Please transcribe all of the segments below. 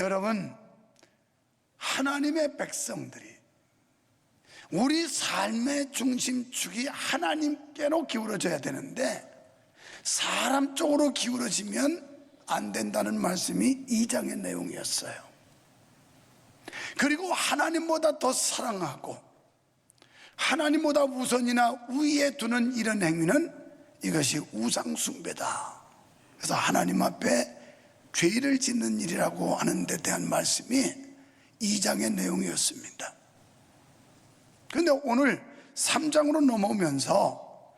여러분, 하나님의 백성들이 우리 삶의 중심축이 하나님께로 기울어져야 되는데 사람 쪽으로 기울어지면 안 된다는 말씀이 2장의 내용이었어요. 그리고 하나님보다 더 사랑하고 하나님보다 우선이나 우위에 두는 이런 행위는 이것이 우상숭배다. 그래서 하나님 앞에 죄를 짓는 일이라고 하는 데 대한 말씀이 2장의 내용이었습니다. 그런데 오늘 3장으로 넘어오면서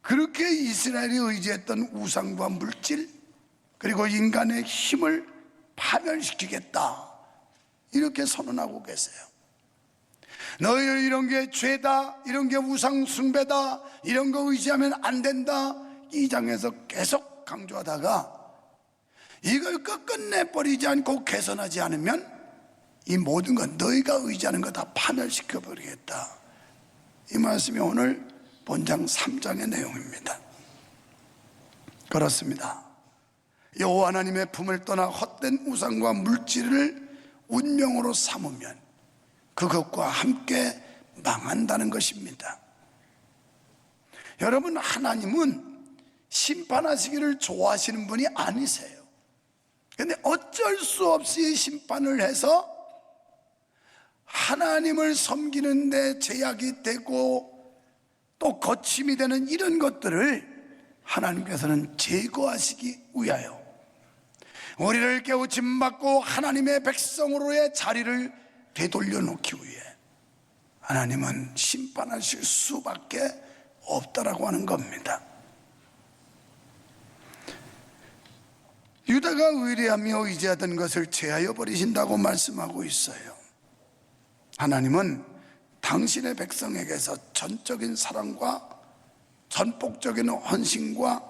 그렇게 이스라엘이 의지했던 우상과 물질 그리고 인간의 힘을 파멸시키겠다 이렇게 선언하고 계세요. 너희 이런 게 죄다, 이런 게 우상숭배다, 이런 거 의지하면 안 된다 2장에서 계속 강조하다가 이걸 끝끝내 버리지 않고 개선하지 않으면 이 모든 건 너희가 의지하는 거 다 파멸시켜 버리겠다. 이 말씀이 오늘 본장 3장의 내용입니다. 그렇습니다. 여호와 하나님의 품을 떠나 헛된 우상과 물질을 운명으로 삼으면 그것과 함께 망한다는 것입니다. 여러분, 하나님은 심판하시기를 좋아하시는 분이 아니세요. 그런데 어쩔 수 없이 심판을 해서 하나님을 섬기는 데 제약이 되고 또 거침이 되는 이런 것들을 하나님께서는 제거하시기 위하여 우리를 깨우침 받고 하나님의 백성으로의 자리를 되돌려 놓기 위해 하나님은 심판하실 수밖에 없다라고 하는 겁니다. 유다가 의뢰하며 의지하던 것을 제하여 버리신다고 말씀하고 있어요. 하나님은 당신의 백성에게서 전적인 사랑과 전폭적인 헌신과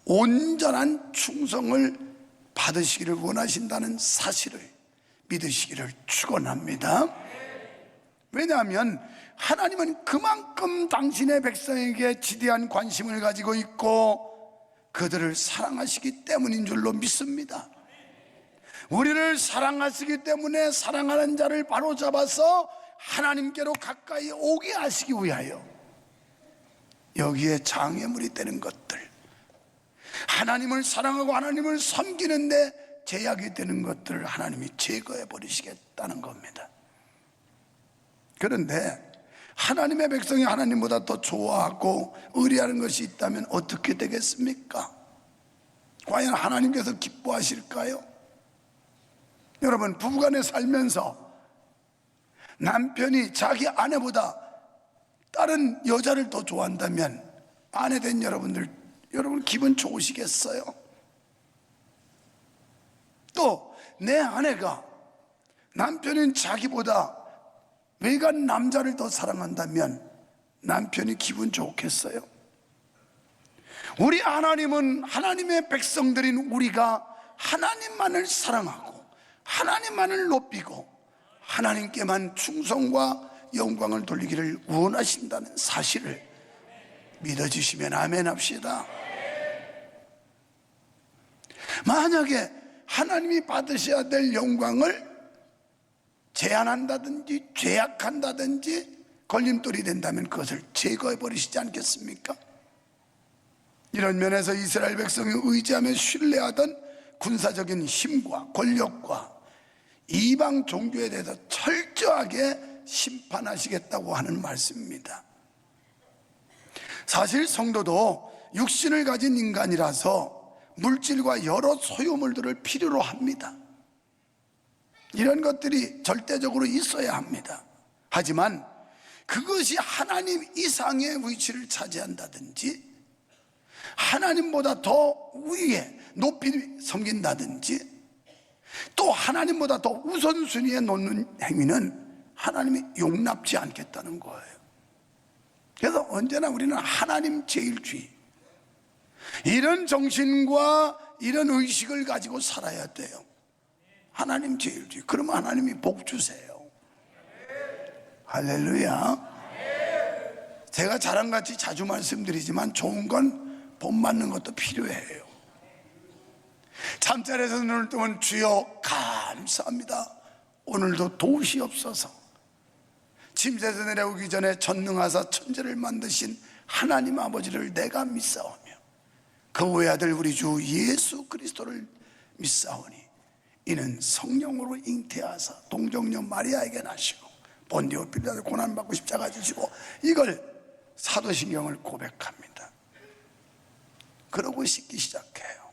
온전한 충성을 받으시기를 원하신다는 사실을 믿으시기를 축원합니다. 왜냐하면 하나님은 그만큼 당신의 백성에게 지대한 관심을 가지고 있고 그들을 사랑하시기 때문인 줄로 믿습니다. 우리를 사랑하시기 때문에 사랑하는 자를 바로잡아서 하나님께로 가까이 오게 하시기 위하여 여기에 장애물이 되는 것들, 하나님을 사랑하고 하나님을 섬기는데 제약이 되는 것들을 하나님이 제거해 버리시겠다는 겁니다. 그런데 하나님의 백성이 하나님보다 더 좋아하고 의뢰하는 것이 있다면 어떻게 되겠습니까? 과연 하나님께서 기뻐하실까요? 여러분, 부부간에 살면서 남편이 자기 아내보다 다른 여자를 더 좋아한다면 아내 된 여러분 기분 좋으시겠어요? 또 내 아내가 남편인 자기보다 외간 남자를 더 사랑한다면 남편이 기분 좋겠어요? 우리 하나님은 하나님의 백성들인 우리가 하나님만을 사랑하고 하나님만을 높이고 하나님께만 충성과 영광을 돌리기를 원하신다는 사실을 믿어주시면 아멘 합시다. 만약에 하나님이 받으셔야 될 영광을 제한한다든지 죄악한다든지 걸림돌이 된다면 그것을 제거해 버리시지 않겠습니까? 이런 면에서 이스라엘 백성이 의지하며 신뢰하던 군사적인 힘과 권력과 이방 종교에 대해서 철저하게 심판하시겠다고 하는 말씀입니다. 사실 성도도 육신을 가진 인간이라서 물질과 여러 소유물들을 필요로 합니다. 이런 것들이 절대적으로 있어야 합니다. 하지만 그것이 하나님 이상의 위치를 차지한다든지 하나님보다 더 위에 높이 섬긴다든지 또 하나님보다 더 우선순위에 놓는 행위는 하나님이 용납지 않겠다는 거예요. 그래서 언제나 우리는 하나님 제일주의, 이런 정신과 이런 의식을 가지고 살아야 돼요. 하나님 제일주의. 그러면 하나님이 복 주세요. 할렐루야. 제가 자랑같이 자주 말씀드리지만 좋은 건 복 맞는 것도 필요해요. 잠자리에서 눈을 뜨면 주여 감사합니다. 오늘도 도우시옵소서. 침새에서 내려오기 전에 전능하사 천지를 만드신 하나님 아버지를 내가 믿사오며 그 외아들 우리 주 예수 그리스도를 믿사오니 이는 성령으로 잉태하사 동정녀 마리아에게 나시고 본디오 빌라도 고난받고 십자가 지시고, 이걸 사도신경을 고백합니다. 그러고 씻기 시작해요.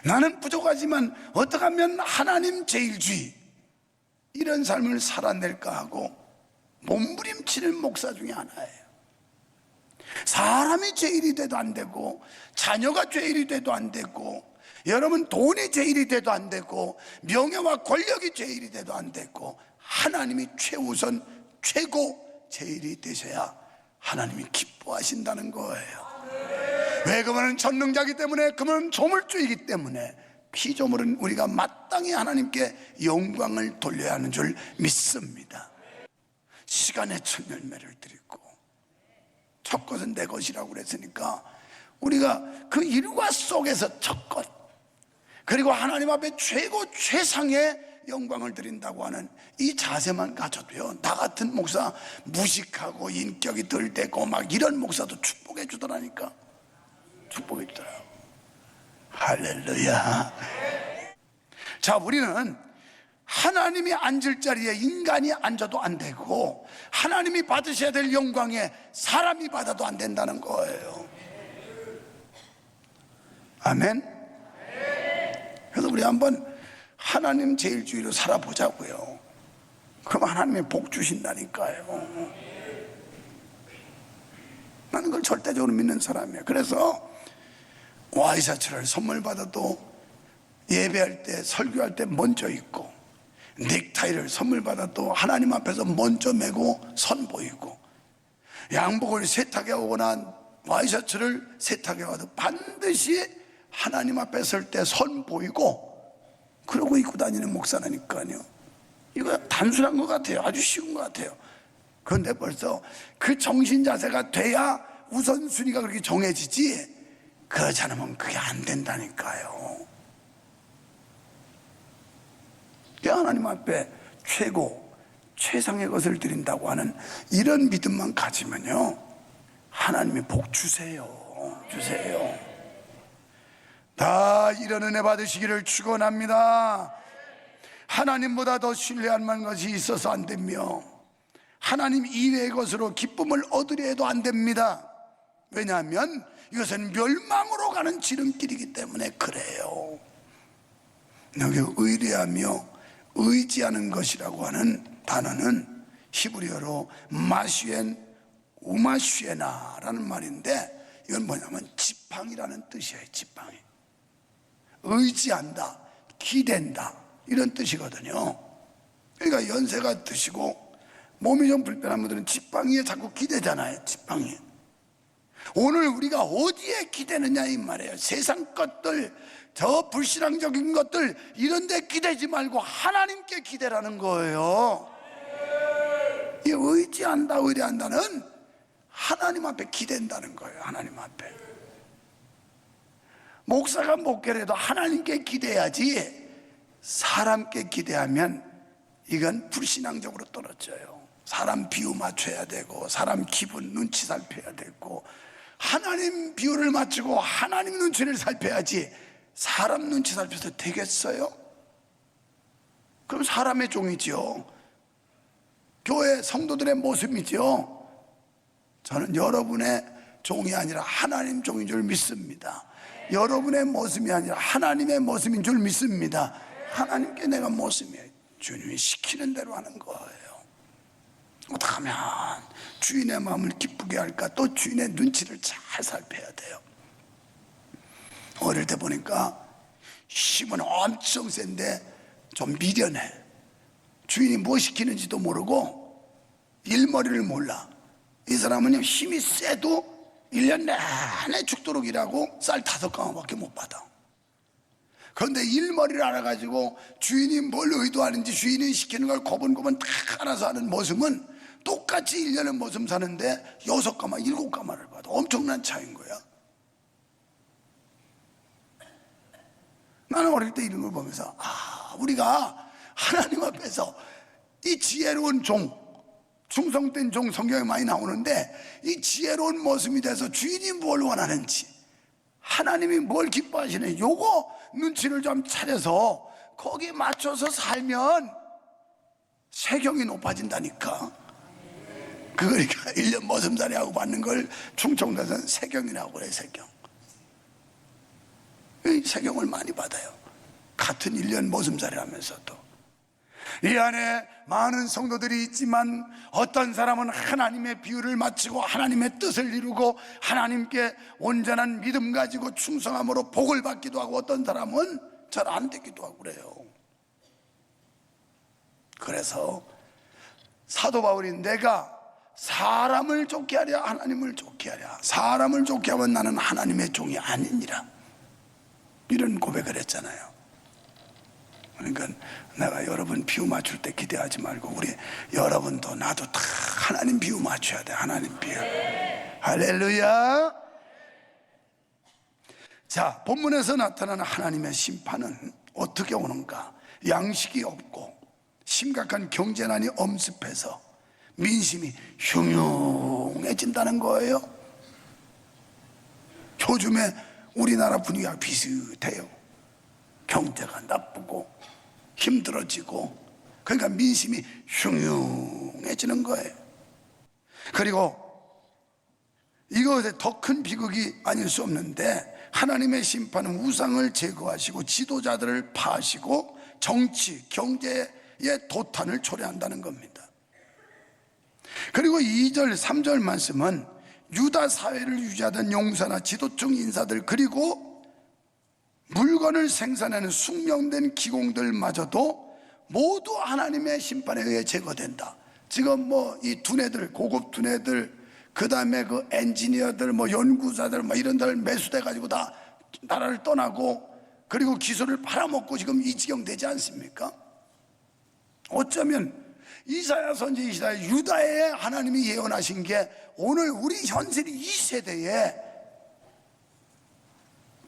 나는 부족하지만 어떻게 하면 하나님 제일주의 이런 삶을 살아낼까 하고 몸부림치는 목사 중에 하나예요. 사람이 제일이 돼도 안 되고, 자녀가 제일이 돼도 안 되고, 여러분 돈이 제일이 돼도 안 되고, 명예와 권력이 제일이 돼도 안 되고, 하나님이 최우선 최고 제일이 되셔야 하나님이 기뻐하신다는 거예요. 왜? 그분은 전능자이기 때문에, 그분은 조물주이기 때문에 피조물은 우리가 마땅히 하나님께 영광을 돌려야 하는 줄 믿습니다. 시간의 첫 열매를 드리고, 첫 것은 내 것이라고 그랬으니까 우리가 그 일과 속에서 첫 것, 그리고 하나님 앞에 최고 최상의 영광을 드린다고 하는 이 자세만 가져도요, 나 같은 목사 무식하고 인격이 덜 되고 막 이런 목사도 축복해 주더라니까. 축복해 주더라고. 할렐루야. 자, 우리는 하나님이 앉을 자리에 인간이 앉아도 안 되고, 하나님이 받으셔야 될 영광에 사람이 받아도 안 된다는 거예요. 아멘. 그래서 우리 한번 하나님 제일주의로 살아보자고요. 그럼 하나님이 복 주신다니까요. 나는 그걸 절대적으로 믿는 사람이에요. 그래서 와이셔츠를 선물 받아도 예배할 때, 설교할 때 먼저 입고, 넥타이를 선물 받아도 하나님 앞에서 먼저 메고 선보이고, 양복을 세탁해 오거나 와이셔츠를 세탁해 와도 반드시 하나님 앞에 설 때 선보이고 그러고 입고 다니는 목사라니까요. 이거 단순한 것 같아요. 아주 쉬운 것 같아요. 그런데 벌써 그 정신 자세가 돼야 우선순위가 그렇게 정해지지, 그러지 않으면 그게 안 된다니까요. 하나님 앞에 최고 최상의 것을 드린다고 하는 이런 믿음만 가지면요, 하나님이 복 주세요. 다 이런 은혜 받으시기를 축원합니다. 하나님보다 더 신뢰할 만한 것이 있어서 안 되며, 하나님 이외의 것으로 기쁨을 얻으려 해도 안 됩니다. 왜냐하면 이것은 멸망으로 가는 지름길이기 때문에 그래요. 여기 의뢰하며 의지하는 것이라고 하는 단어는 히브리어로 마슈엔 우마슈에나라는 말인데, 이건 뭐냐면 지팡이라는 뜻이에요. 지팡이. 의지한다, 기댄다, 이런 뜻이거든요. 그러니까 연세가 드시고 몸이 좀 불편한 분들은 지팡이에 자꾸 기대잖아요. 지팡이. 오늘 우리가 어디에 기대느냐 이 말이에요. 세상 것들, 저 불신앙적인 것들 이런 데 기대지 말고 하나님께 기대라는 거예요. 이 의지한다, 의뢰한다는 하나님 앞에 기댄다는 거예요. 하나님 앞에. 목사가 목회를 해도 하나님께 기대야지, 사람께 기대하면 이건 불신앙적으로 떨어져요. 사람 비유 맞춰야 되고, 사람 기분 눈치 살펴야 되고, 하나님 비유를 맞추고 하나님 눈치를 살펴야지 사람 눈치 살펴서 되겠어요? 그럼 사람의 종이죠. 교회 성도들의 모습이죠. 저는 여러분의 종이 아니라 하나님 종인 줄 믿습니다. 여러분의 모습이 아니라 하나님의 모습인 줄 믿습니다. 하나님께 내가 모습이에요. 주님이 시키는 대로 하는 거예요. 어떻게 하면 주인의 마음을 기쁘게 할까? 또 주인의 눈치를 잘 살펴야 돼요. 어릴 때 보니까 힘은 엄청 센데 좀 미련해. 주인이 뭐 시키는지도 모르고 일머리를 몰라. 이 사람은 힘이 세도 1년 내내 죽도록 일하고 쌀 5가마밖에 못 받아. 그런데 일머리를 알아가지고 주인이 뭘 의도하는지, 주인이 시키는 걸 고분고분 다 알아서 하는 모습은 똑같이 1년을 모습 사는데 6가마, 7가마를 받아. 엄청난 차이인 거야. 나는 어릴 때 이런 걸 보면서 우리가 하나님 앞에서 이 지혜로운 종, 충성된 종, 성경에 많이 나오는데 이 지혜로운 모습이 돼서 주인이 뭘 원하는지, 하나님이 뭘 기뻐하시는지 요거 눈치를 좀 차려서 거기에 맞춰서 살면 세경이 높아진다니까. 그러니까 1년 머슴살이 하고 받는 걸 충청도에서는 세경이라고 그래요. 세경. 세경을 많이 받아요. 같은 1년 머슴살이 하면서도. 이 안에 많은 성도들이 있지만 어떤 사람은 하나님의 비유를 마치고 하나님의 뜻을 이루고 하나님께 온전한 믿음 가지고 충성함으로 복을 받기도 하고, 어떤 사람은 잘 안 되기도 하고 그래요. 그래서 사도 바울이 내가 사람을 좋게 하랴 하나님을 좋게 하랴, 사람을 좋게 하면 나는 하나님의 종이 아니니라, 이런 고백을 했잖아요. 그러니까 내가 여러분 비유 맞출 때 기대하지 말고 우리 여러분도 나도 다 하나님 비유 맞춰야 돼. 하나님 비유. 할렐루야. 자, 본문에서 나타나는 하나님의 심판은 어떻게 오는가? 양식이 없고 심각한 경제난이 엄습해서 민심이 흉흉해진다는 거예요. 요즘에 우리나라 분위기가 비슷해요. 경제가 나쁘고 힘들어지고, 그러니까 민심이 흉흉해지는 거예요. 그리고 이것에 더 큰 비극이 아닐 수 없는데, 하나님의 심판은 우상을 제거하시고 지도자들을 파하시고 정치, 경제의 도탄을 초래한다는 겁니다. 그리고 2절, 3절 말씀은 유다 사회를 유지하던 용사나 지도층 인사들, 그리고 물건을 생산하는 숙명된 기공들마저도 모두 하나님의 심판에 의해 제거된다. 지금 뭐 이 두뇌들, 고급 두뇌들, 그 다음에 그 엔지니어들, 뭐 연구자들, 뭐 이런 들 매수돼 가지고 다 나라를 떠나고, 그리고 기술을 팔아먹고 지금 이 지경 되지 않습니까? 어쩌면 이사야 선지 이 시대에 유다에 하나님이 예언하신 게 오늘 우리 현실 이 세대에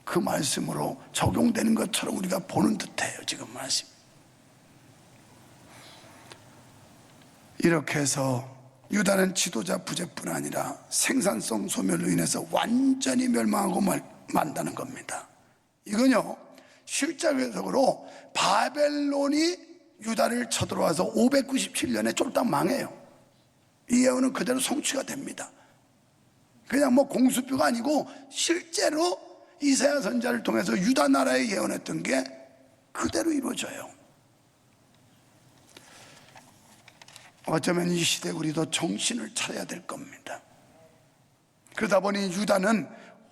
그 말씀으로 적용되는 것처럼 우리가 보는 듯해요. 지금 말씀. 이렇게 해서 유다는 지도자 부재뿐 아니라 생산성 소멸로 인해서 완전히 멸망하고 만다는 겁니다. 이건요, 실제적으로 바벨론이 유다를 쳐들어와서 597년에 쫄딱 망해요. 이 예언은 그대로 성취가 됩니다. 그냥 뭐 공수표가 아니고 실제로 이사야 선지자를 통해서 유다 나라에 예언했던 게 그대로 이루어져요. 어쩌면 이 시대에 우리도 정신을 차려야 될 겁니다. 그러다 보니 유다는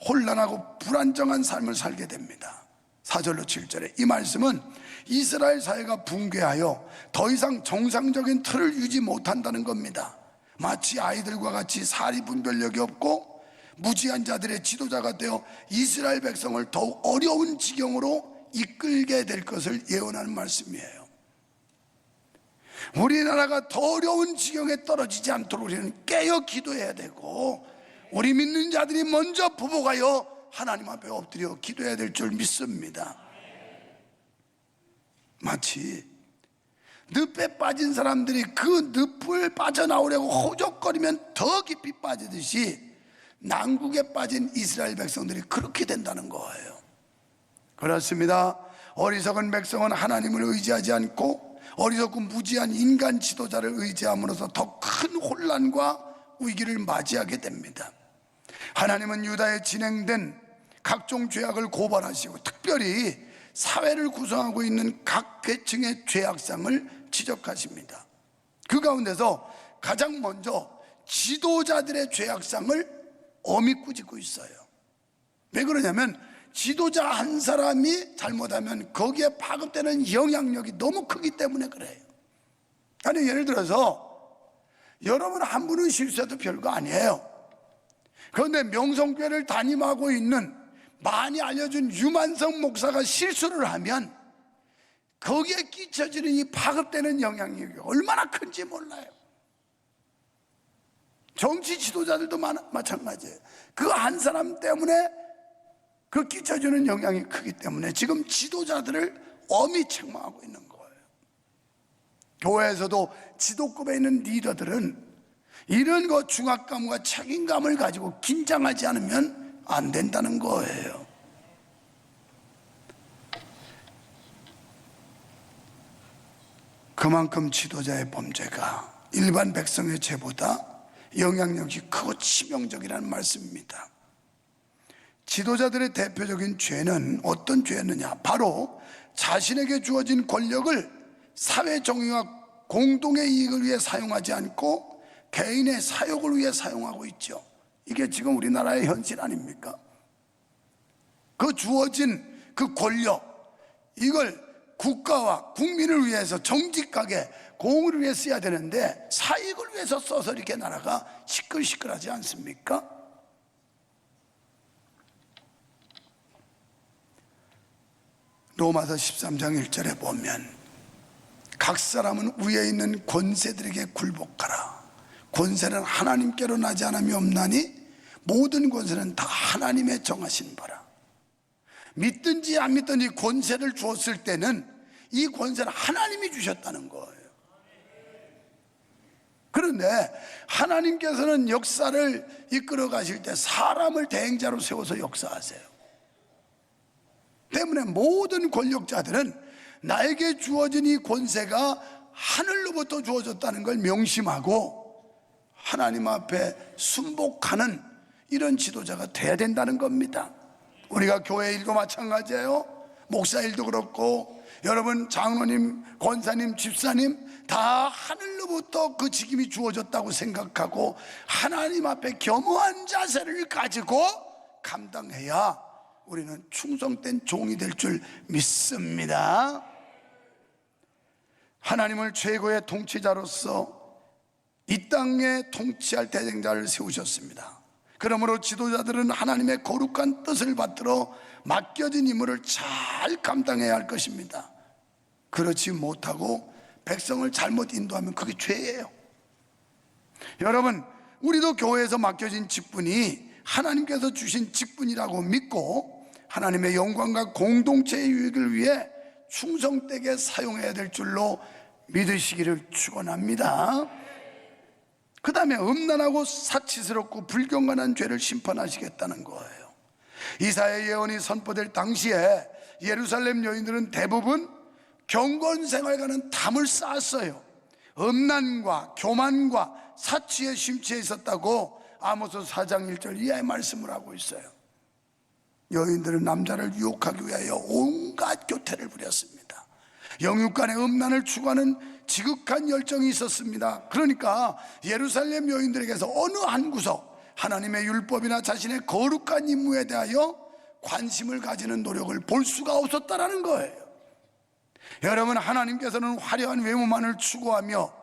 혼란하고 불안정한 삶을 살게 됩니다. 4절로 7절에 이 말씀은 이스라엘 사회가 붕괴하여 더 이상 정상적인 틀을 유지 못한다는 겁니다. 마치 아이들과 같이 사리분별력이 없고 무지한 자들의 지도자가 되어 이스라엘 백성을 더욱 어려운 지경으로 이끌게 될 것을 예언하는 말씀이에요. 우리나라가 더 어려운 지경에 떨어지지 않도록 우리는 깨어 기도해야 되고, 우리 믿는 자들이 먼저 부복하여 하나님 앞에 엎드려 기도해야 될 줄 믿습니다. 마치 늪에 빠진 사람들이 그 늪을 빠져나오려고 호적거리면 더 깊이 빠지듯이 난국에 빠진 이스라엘 백성들이 그렇게 된다는 거예요. 그렇습니다. 어리석은 백성은 하나님을 의지하지 않고 어리석고 무지한 인간 지도자를 의지함으로써 더 큰 혼란과 위기를 맞이하게 됩니다. 하나님은 유다에 진행된 각종 죄악을 고발하시고 특별히 사회를 구성하고 있는 각 계층의 죄악상을 지적하십니다. 그 가운데서 가장 먼저 지도자들의 죄악상을 엄히 꾸짖고 있어요. 왜 그러냐면 지도자 한 사람이 잘못하면 거기에 파급되는 영향력이 너무 크기 때문에 그래요. 아니, 예를 들어서 여러분 한 분은 실수해도 별거 아니에요. 그런데 명성교회를 담임하고 있는 많이 알려준 유만성 목사가 실수를 하면 거기에 끼쳐지는 이 파급되는 영향력이 얼마나 큰지 몰라요. 정치 지도자들도 마찬가지예요. 그 한 사람 때문에 그 끼쳐주는 영향이 크기 때문에 지금 지도자들을 엄히 책망하고 있는 거예요. 교회에서도 지도급에 있는 리더들은 이런 거 중압감과 책임감을 가지고 긴장하지 않으면 안 된다는 거예요. 그만큼 지도자의 범죄가 일반 백성의 죄보다 영향력이 크고 치명적이라는 말씀입니다. 지도자들의 대표적인 죄는 어떤 죄였느냐? 바로 자신에게 주어진 권력을 사회 정의와 공동의 이익을 위해 사용하지 않고 개인의 사욕을 위해 사용하고 있죠. 이게 지금 우리나라의 현실 아닙니까? 그 주어진 그 권력, 이걸 국가와 국민을 위해서 정직하게 공을 위해 써야 되는데 사익을 위해서 써서 이렇게 나라가 시끌시끌하지 않습니까? 로마서 13장 1절에 보면 각 사람은 위에 있는 권세들에게 굴복하라. 권세는 하나님께로 나지 않음이 없나니 모든 권세는 다 하나님의 정하신 바라. 믿든지 안 믿든지 권세를 주었을 때는 이 권세는 하나님이 주셨다는 거예요. 그런데 하나님께서는 역사를 이끌어 가실 때 사람을 대행자로 세워서 역사하세요. 때문에 모든 권력자들은 나에게 주어진 이 권세가 하늘로부터 주어졌다는 걸 명심하고 하나님 앞에 순복하는 이런 지도자가 돼야 된다는 겁니다. 우리가 교회 일도 마찬가지예요. 목사 일도 그렇고 여러분 장로님, 권사님, 집사님 다 하늘로부터 그 직임이 주어졌다고 생각하고 하나님 앞에 겸허한 자세를 가지고 감당해야 우리는 충성된 종이 될 줄 믿습니다. 하나님을 최고의 통치자로서 이 땅에 통치할 대행자를 세우셨습니다. 그러므로 지도자들은 하나님의 거룩한 뜻을 받들어 맡겨진 임무를 잘 감당해야 할 것입니다. 그렇지 못하고 백성을 잘못 인도하면 그게 죄예요. 여러분, 우리도 교회에서 맡겨진 직분이 하나님께서 주신 직분이라고 믿고 하나님의 영광과 공동체의 유익을 위해 충성되게 사용해야 될 줄로 믿으시기를 축원합니다. 그 다음에 음란하고 사치스럽고 불경건한 죄를 심판하시겠다는 거예요. 이사야의 예언이 선포될 당시에 예루살렘 여인들은 대부분 경건생활과는 담을 쌓았어요. 음란과 교만과 사치에 심취해 있었다고 아모스 4장 1절 이하의 말씀을 하고 있어요. 여인들은 남자를 유혹하기 위하여 온갖 교태를 부렸습니다. 영육간의 음란을 추구하는 지극한 열정이 있었습니다. 그러니까 예루살렘 여인들에게서 어느 한 구석 하나님의 율법이나 자신의 거룩한 임무에 대하여 관심을 가지는 노력을 볼 수가 없었다라는 거예요. 여러분, 하나님께서는 화려한 외모만을 추구하며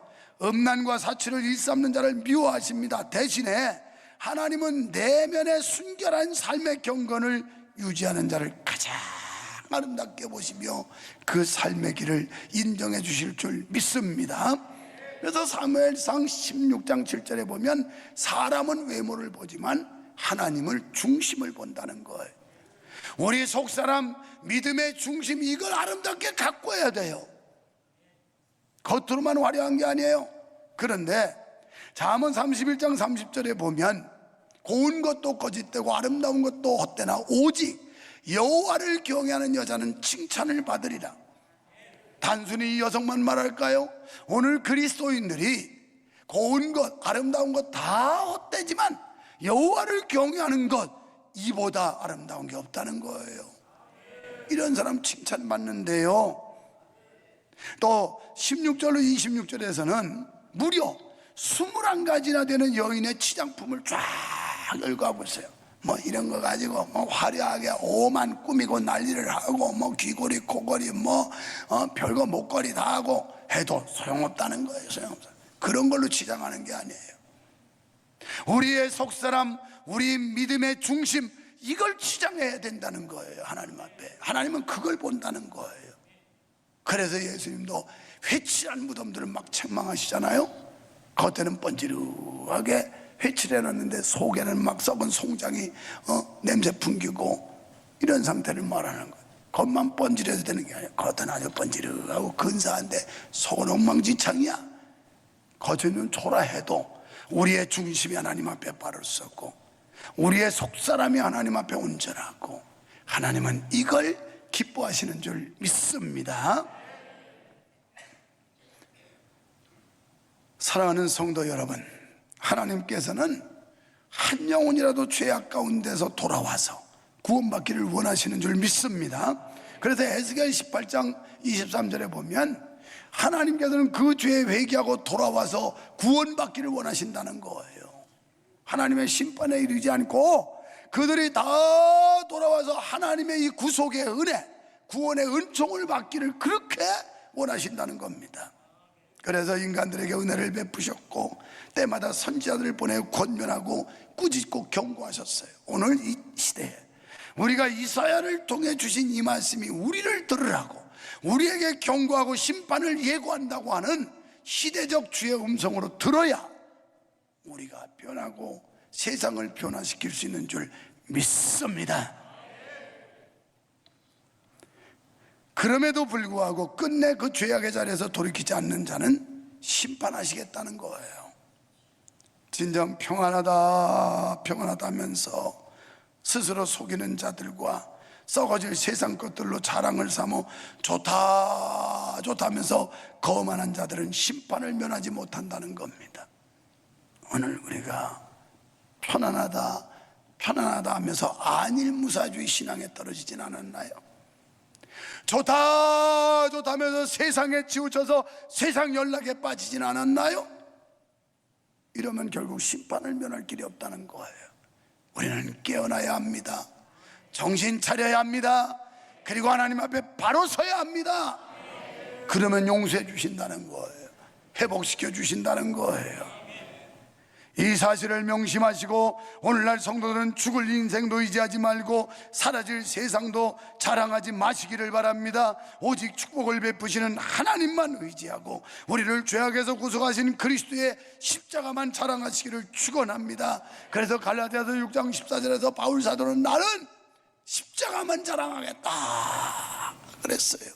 음란과 사치를 일삼는 자를 미워하십니다. 대신에 하나님은 내면의 순결한 삶의 경건을 유지하는 자를 가장 아름답게 보시며 그 삶의 길을 인정해 주실 줄 믿습니다. 그래서 사무엘상 16장 7절에 보면 사람은 외모를 보지만 하나님을 중심을 본다는 거예요. 우리 속사람 믿음의 중심, 이걸 아름답게 가꿔야 돼요. 겉으로만 화려한 게 아니에요. 그런데 잠언 31장 30절에 보면 고운 것도 거짓되고 아름다운 것도 헛되나 오직 여호와를 경외하는 여자는 칭찬을 받으리라. 단순히 이 여성만 말할까요? 오늘 그리스도인들이 고운 것, 아름다운 것 다 헛되지만 여호와를 경외하는 것, 이보다 아름다운 게 없다는 거예요. 이런 사람 칭찬받는데요. 또 16절로 26절에서는 무려 21가지나 되는 여인의 치장품을 쫙 열거하고 있어요. 뭐 이런 거 가지고 뭐 화려하게 옷만 꾸미고 난리를 하고 뭐 귀걸이, 코걸이, 뭐 별거 목걸이 다 하고 해도 소용없다는 거예요. 소용없어요. 그런 걸로 치장하는 게 아니에요. 우리의 속사람, 우리 믿음의 중심, 이걸 치장해야 된다는 거예요. 하나님 앞에. 하나님은 그걸 본다는 거예요. 그래서 예수님도 회칠한 무덤들을 막 책망하시잖아요. 겉에는 번지르하게 회칠해놨는데 속에는 막 썩은 송장이 냄새 풍기고 이런 상태를 말하는 거예요. 겉만 번지르해도 되는 게 아니라 겉은 아주 번지르하고 근사한데 속은 엉망진창이야. 겉은 초라해도 우리의 중심이 하나님 앞에 바를 수 없고 우리의 속사람이 하나님 앞에 온전하고 하나님은 이걸 기뻐하시는 줄 믿습니다. 사랑하는 성도 여러분, 하나님께서는 한 영혼이라도 죄악 가운데서 돌아와서 구원받기를 원하시는 줄 믿습니다. 그래서 에스겔 18장 23절에 보면 하나님께서는 그 죄에 회개하고 돌아와서 구원받기를 원하신다는 거예요. 하나님의 심판에 이르지 않고 그들이 다 돌아와서 하나님의 이 구속의 은혜, 구원의 은총을 받기를 그렇게 원하신다는 겁니다. 그래서 인간들에게 은혜를 베푸셨고 때마다 선지자들을 보내 권면하고 꾸짖고 경고하셨어요. 오늘 이 시대에 우리가 이사야를 통해 주신 이 말씀이 우리를 들으라고 우리에게 경고하고 심판을 예고한다고 하는 시대적 주의 음성으로 들어야 우리가 변하고 세상을 변화시킬 수 있는 줄 믿습니다. 그럼에도 불구하고 끝내 그 죄악의 자리에서 돌이키지 않는 자는 심판하시겠다는 거예요. 진정 평안하다 평안하다 하면서 스스로 속이는 자들과 썩어질 세상 것들로 자랑을 삼어 좋다 좋다 하면서 거만한 자들은 심판을 면하지 못한다는 겁니다. 오늘 우리가 편안하다 편안하다 하면서 안일무사주의 신앙에 떨어지진 않았나요? 좋다 좋다 하면서 세상에 치우쳐서 세상 연락에 빠지진 않았나요? 이러면 결국 심판을 면할 길이 없다는 거예요. 우리는 깨어나야 합니다. 정신 차려야 합니다. 그리고 하나님 앞에 바로 서야 합니다. 그러면 용서해 주신다는 거예요. 회복시켜 주신다는 거예요. 이 사실을 명심하시고 오늘날 성도들은 죽을 인생도 의지하지 말고 사라질 세상도 자랑하지 마시기를 바랍니다. 오직 축복을 베푸시는 하나님만 의지하고 우리를 죄악에서 구속하신 그리스도의 십자가만 자랑하시기를 축원합니다. 그래서 갈라디아서 6장 14절에서 바울 사도는 나는 십자가만 자랑하겠다 그랬어요.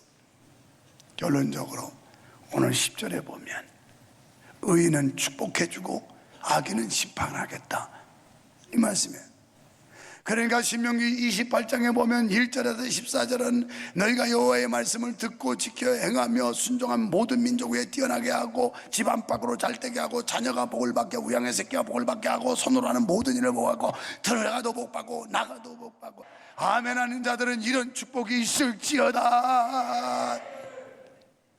결론적으로 오늘 10절에 보면 의인은 축복해주고 악인은 심판하겠다 이 말씀이에요. 그러니까 신명기 28장에 보면 1절에서 14절은 너희가 여호와의 말씀을 듣고 지켜 행하며 순종한 모든 민족 위에 뛰어나게 하고 집 안팎으로 잘되게 하고 자녀가 복을 받게 우양의 새끼가 복을 받게 하고 손으로 하는 모든 일을 복하고 들어가도 복받고 나가도 복받고 아멘 하는 자들은 이런 축복이 있을지어다.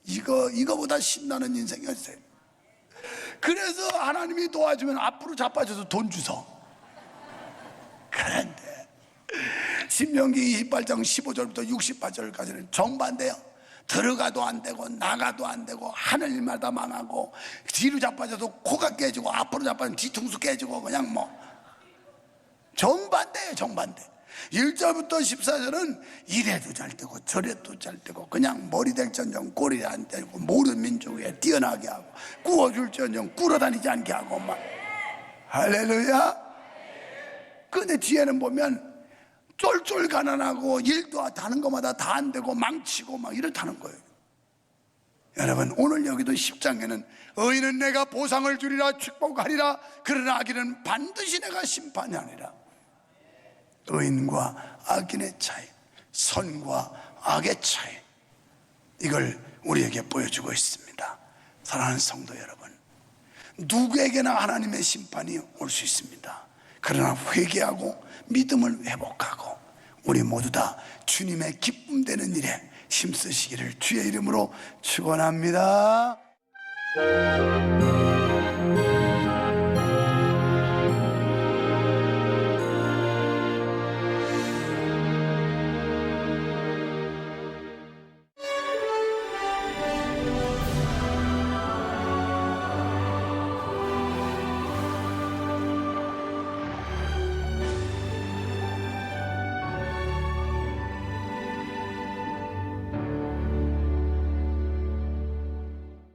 이거보다 신나는 인생이 없어요. 그래서 하나님이 도와주면 앞으로 자빠져서 돈 주소. 그런데 신명기 28장 15절부터 68절까지는 정반대요. 들어가도 안 되고 나가도 안 되고 하는 일마다 망하고 뒤로 자빠져도 코가 깨지고 앞으로 자빠지면 뒤통수 깨지고 그냥 뭐 정반대예요. 정반대. 1절부터 14절은 이래도 잘 되고 저래도 잘 되고 그냥 머리댈전정 꼬리 안 되고 모든 민족 위에 뛰어나게 하고 구워줄전정 꿇어다니지 않게 하고 막 할렐루야. 근데 뒤에는 보면 쫄쫄 가난하고 일도 하는 것마다 다 안 되고 망치고 막 이렇다는 거예요. 여러분 오늘 여기도 10장에는 의인은 내가 보상을 주리라 축복하리라 그러나 악인은 반드시 내가 심판하리라. 의인과 악인의 차이, 선과 악의 차이, 이걸 우리에게 보여주고 있습니다. 사랑하는 성도 여러분, 누구에게나 하나님의 심판이 올 수 있습니다. 그러나 회개하고 믿음을 회복하고 우리 모두 다 주님의 기쁨 되는 일에 힘쓰시기를 주의 이름으로 축원합니다.